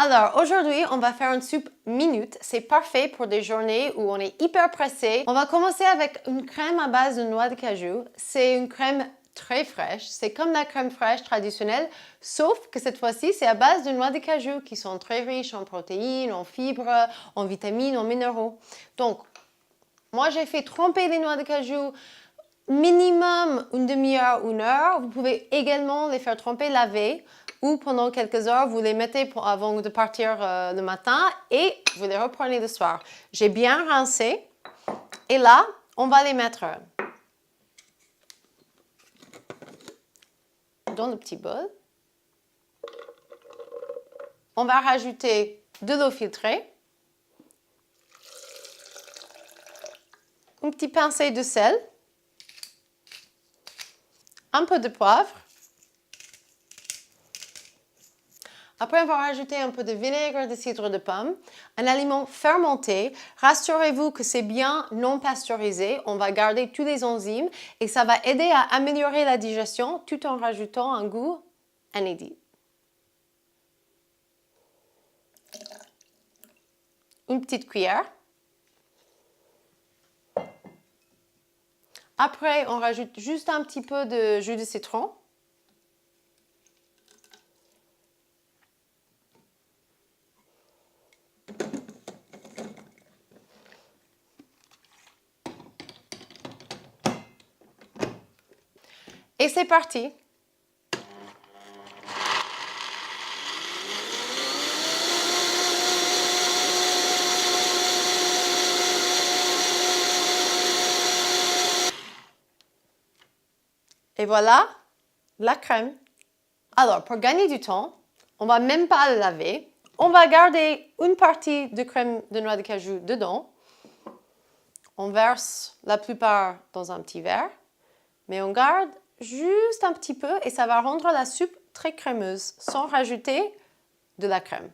Alors, aujourd'hui, on va faire une soupe minute. C'est parfait pour des journées où on est hyper pressé. On va commencer avec une crème à base de noix de cajou. C'est une crème très fraîche. C'est comme la crème fraîche traditionnelle, sauf que cette fois-ci, c'est à base de noix de cajou qui sont très riches en protéines, en fibres, en vitamines, en minéraux. Donc, moi, j'ai fait tremper les noix de cajou minimum une demi-heure, une heure. Vous pouvez également les faire tremper la veille ou pendant quelques heures, vous les mettez avant de partir le matin et vous les reprenez le soir. J'ai bien rincé et là, on va les mettre dans le petit bol. On va rajouter de l'eau filtrée, une petite pincée de sel, un peu de poivre. Après, on va rajouter un peu de vinaigre de cidre de pomme, un aliment fermenté. Rassurez-vous que c'est bien non pasteurisé. On va garder tous les enzymes et ça va aider à améliorer la digestion tout en rajoutant un goût inédit. Une petite cuillère. Après, on rajoute juste un petit peu de jus de citron. Et c'est parti! Et voilà la crème. Alors, pour gagner du temps, on ne va même pas le laver. On va garder une partie de crème de noix de cajou dedans. On verse la plupart dans un petit verre, mais on garde juste un petit peu et ça va rendre la soupe très crémeuse sans rajouter de la crème.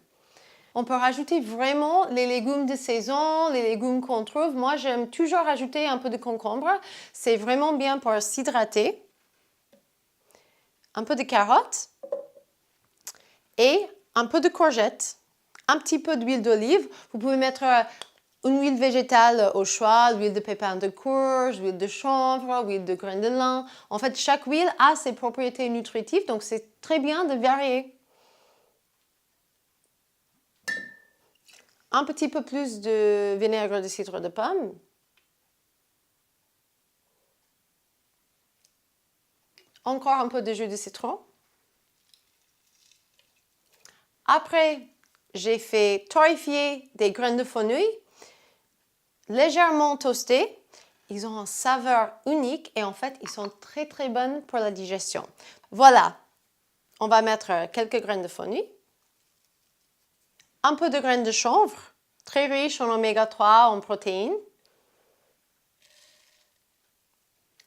On peut rajouter vraiment les légumes de saison, les légumes qu'on trouve. Moi, j'aime toujours rajouter un peu de concombre. C'est vraiment bien pour s'hydrater. Un peu de carottes et un peu de courgettes. Un petit peu d'huile d'olive. Vous pouvez mettre une huile végétale au choix, l'huile de pépins de courge, l'huile de chanvre, l'huile de graines de lin. En fait, chaque huile a ses propriétés nutritives, donc c'est très bien de varier. Un petit peu plus de vinaigre de cidre de pomme. Encore un peu de jus de citron. Après, j'ai fait torréfier des graines de fenouil, légèrement toastées. Ils ont une saveur unique et en fait, ils sont très très bonnes pour la digestion. Voilà, on va mettre quelques graines de fenouil. Un peu de graines de chanvre, très riche en oméga 3, en protéines.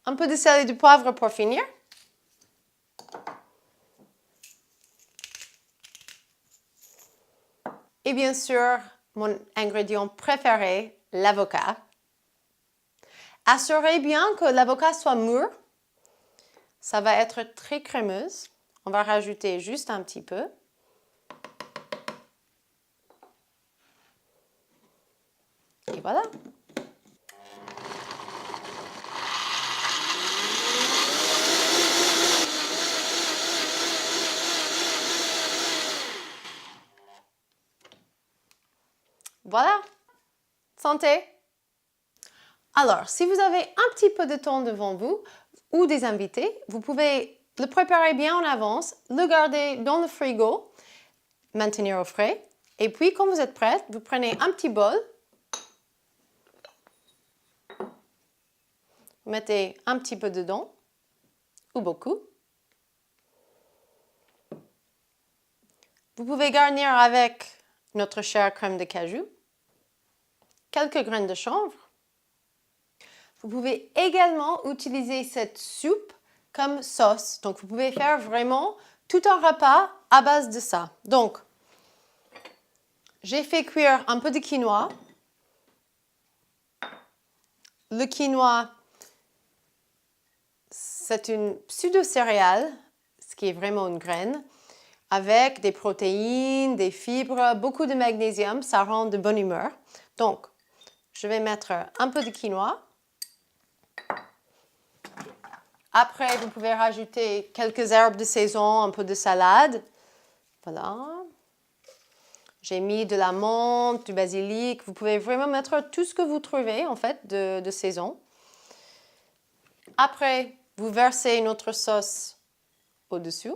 Un peu de sel et de poivre pour finir. Et bien sûr, mon ingrédient préféré, l'avocat. Assurez bien que l'avocat soit mûr. Ça va être très crémeuse. On va rajouter juste un petit peu. Et voilà. Voilà. Santé! Alors, si vous avez un petit peu de temps devant vous ou des invités, vous pouvez le préparer bien en avance, le garder dans le frigo, maintenir au frais. Et puis, quand vous êtes prête, vous prenez un petit bol, vous mettez un petit peu dedans, ou beaucoup. Vous pouvez garnir avec notre chère crème de cajou, quelques graines de chanvre. Vous pouvez également utiliser cette soupe comme sauce. Donc, vous pouvez faire vraiment tout un repas à base de ça. Donc, j'ai fait cuire un peu de quinoa. Le quinoa, c'est une pseudo-céréale, ce qui est vraiment une graine. avec des protéines, des fibres, beaucoup de magnésium, ça rend de bonne humeur. Donc, je vais mettre un peu de quinoa. Après, vous pouvez rajouter quelques herbes de saison, un peu de salade. Voilà. J'ai mis de la menthe, du basilic. Vous pouvez vraiment mettre tout ce que vous trouvez, en fait, de saison. Après, vous versez notre sauce au-dessus.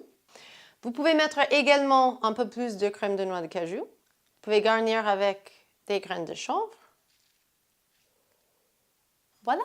Vous pouvez mettre également un peu plus de crème de noix de cajou. Vous pouvez garnir avec des graines de chanvre. Voilà.